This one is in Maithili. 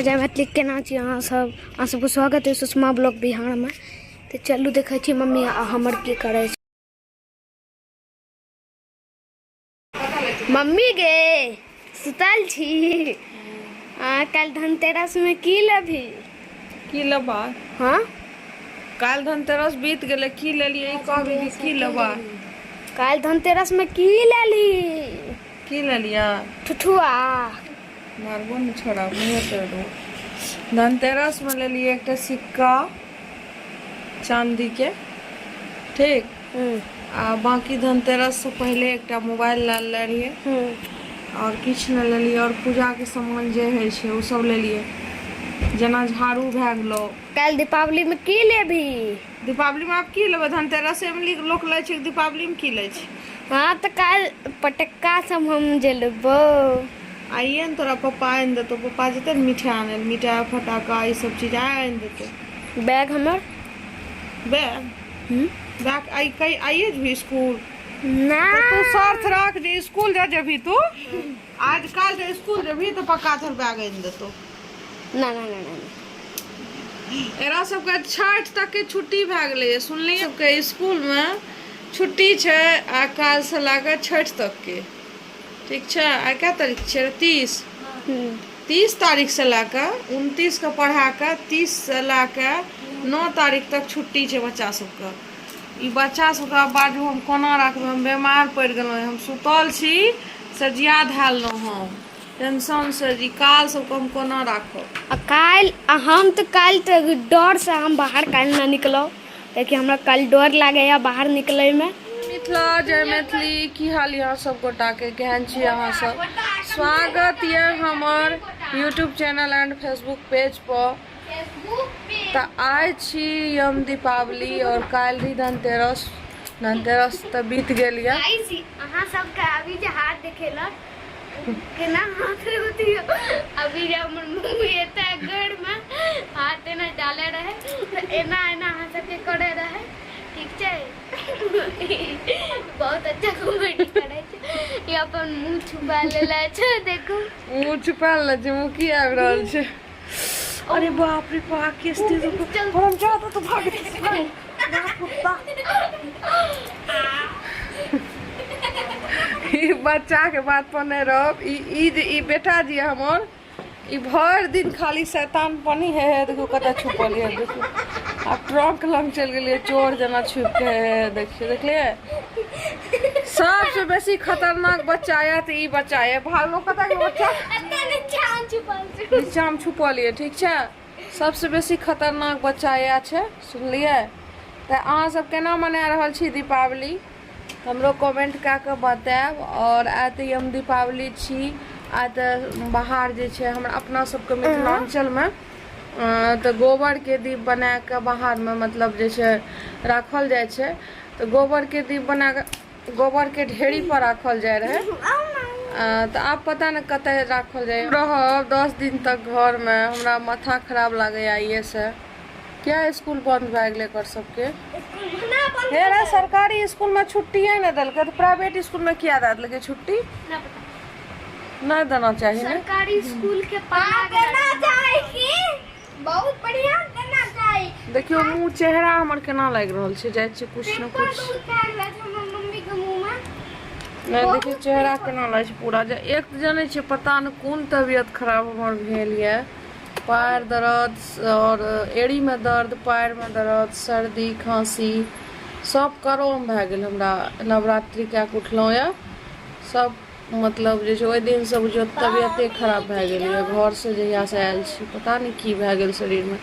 जय मैथिली केना छी अहाँ सब। अहाँ सबके स्वागत है सुषमा ब्लॉग बिहार में। तो चलू देखे छी मम्मी हमर की करे छै। मम्मी गे सुतल छी। कल धनतेरस में की लेभी? की लेबा? हाँ काल धनतेरस बीत गेले, की लेलिए कहबी की लेबा? कल धनतेरस में की लेली? की लेलिया? ठुठुआ मारबो न छोड़ा मुँह तोड़ दो। धनतेरस में लेलिए एक सिक्का चांदी के, ठीक। आ बाकी धनतेरस से पहले एक मोबाइल ले रहिए और किछ न लेलिए। और पूजा के सामान जे है छै उ सब लेलिए, जना झाड़ू भए गेलो। कल दीपावली में की लेभी? दीपावली में आप की लेबे? धनतेरस में लोक ले छै, दीपावली में की ले छै? हाँ तो कल पटक्का सब हम जलबो। आइए न तोरा पप्पा आन देतो, पप्पा जते मिठाई आने, मिठाई फटाका ये सब चीज आन देतो। बैग हमर बैग बैग आइए भी स्कूल ना तो तू सार्थ रख जे स्कूल जा जभी तू आज काल जे स्कूल जभी तो पक्का थर बैग आन देतो। ना ना ना ना एरा सबके 6 तक के छुट्टी भए गेलै, सुनलिए सबके स्कूल में छुट्टी छै आ काल से लागे 6 तक के, ठीक छै। आ क्या तारीख छै? 30 तारीख से लाके 29 के पढ़ा के 30 से लाके 9 तारीख तक छुट्टी छै बच्चा सबके। ई बच्चा सबके बाद हम कोना रखबै? हम बीमार पड़ गेलहुँ, हम सुतल छी से जिया धैलहुँ हम टेंशन से जी काल सबके हम कोना राखब। काल हम तो कल तो डर से हम बाहर कल ना निकलो, लेकिन हमरा कल डर लागे या बाहर निकले में। मिथिला जय मैथिली, की हाल यहाँ सब गोटा के? केहन छी अहाँ सब? स्वागत ये हमर YouTube channel and Facebook page पर। तो आज छी यम दीपावली और काल भी धनतेरस तो बीत गेल ये। अहाँ सबके अभी जे हाथ देखेला केना हाथ होती है। अभी जब हमर मम्मी एता घर में हाथ एना डाले रहे तो एना एना अहाँ सबके करे रहे, ठीक छै। बहुत अच्छा कॉमेडी करे छै। ये अपन मुंह छुपा लेला छै, देखो मुंह छुपा ले छै, मुंह की आबि रहल छै। अरे बाप रे बाप, किस चीज को हम जाता तो भाग कुत्ता। ई बच्चा के बात पर नहीं रहो। ई बेटा जी हमर ई भर दिन खाली शैतान पनी है। देखो कत छुपल है, देखो आ ट्रंक लंग चल गेलिए चोर जना छुप के है। देखिए देखलिए सबसे बेसी खतरनाक बच्चा है तो ई बच्चा है। भागलो कत के बच्चा नीचा में छुपल है, ठीक छै। सबसे बेसी खतरनाक बच्चा यह छै, सुनलिए। तो अहाँ सब केना मना रहल छी दीपावली हमरो कमेंट कऽ के बताएब। और आइ तऽ हम दीपावली छी, आइ तऽ बाहर जे छै हमरा अपना सबके मिथिलांचल में तो गोबर के दीप बना के बाहर में मतलब जे छै राखल जाय छै। तो गोबर के दीप बना के गोबर के ढेरी पर राखल जाय रहे। तो आप पता न कते राखल जाय रहब 10 दिन तक घर में। हमरा माथा खराब लगे ये से क्या स्कूल बंद भए गेलै कर सबके। हेरा सरकारी स्कूल में छुट्टी है न देलकै, तो प्राइवेट स्कूल में किया दे देलकै छुट्टी? नहीं देना चाहिए। सरकारी स्कूल के देना चाहिए, बहुत बढ़िया देना चाहिए। देखियो मुंह चेहरा हमर केना लाग रहल छै, जाय छै कुछ न कुछ। मम्मी के मुंह में नहीं देखियो चेहरा केना लाग छै पूरा। एक जने छै पता न कोन तबियत खराब हमर भेल ये। पैर दर्द और एड़ी में दर्द, पैर में दर्द, सर्दी खांसी सब करोम भए गेल हमरा। नवरात्रि कए के उठलहुँ यऽ सब मतलब जे छै ओहि दिन से बुझियो तबियते खराब भए गेल। घर से जहिया से आयल छी पता नहीं की भए गेल शरीर में।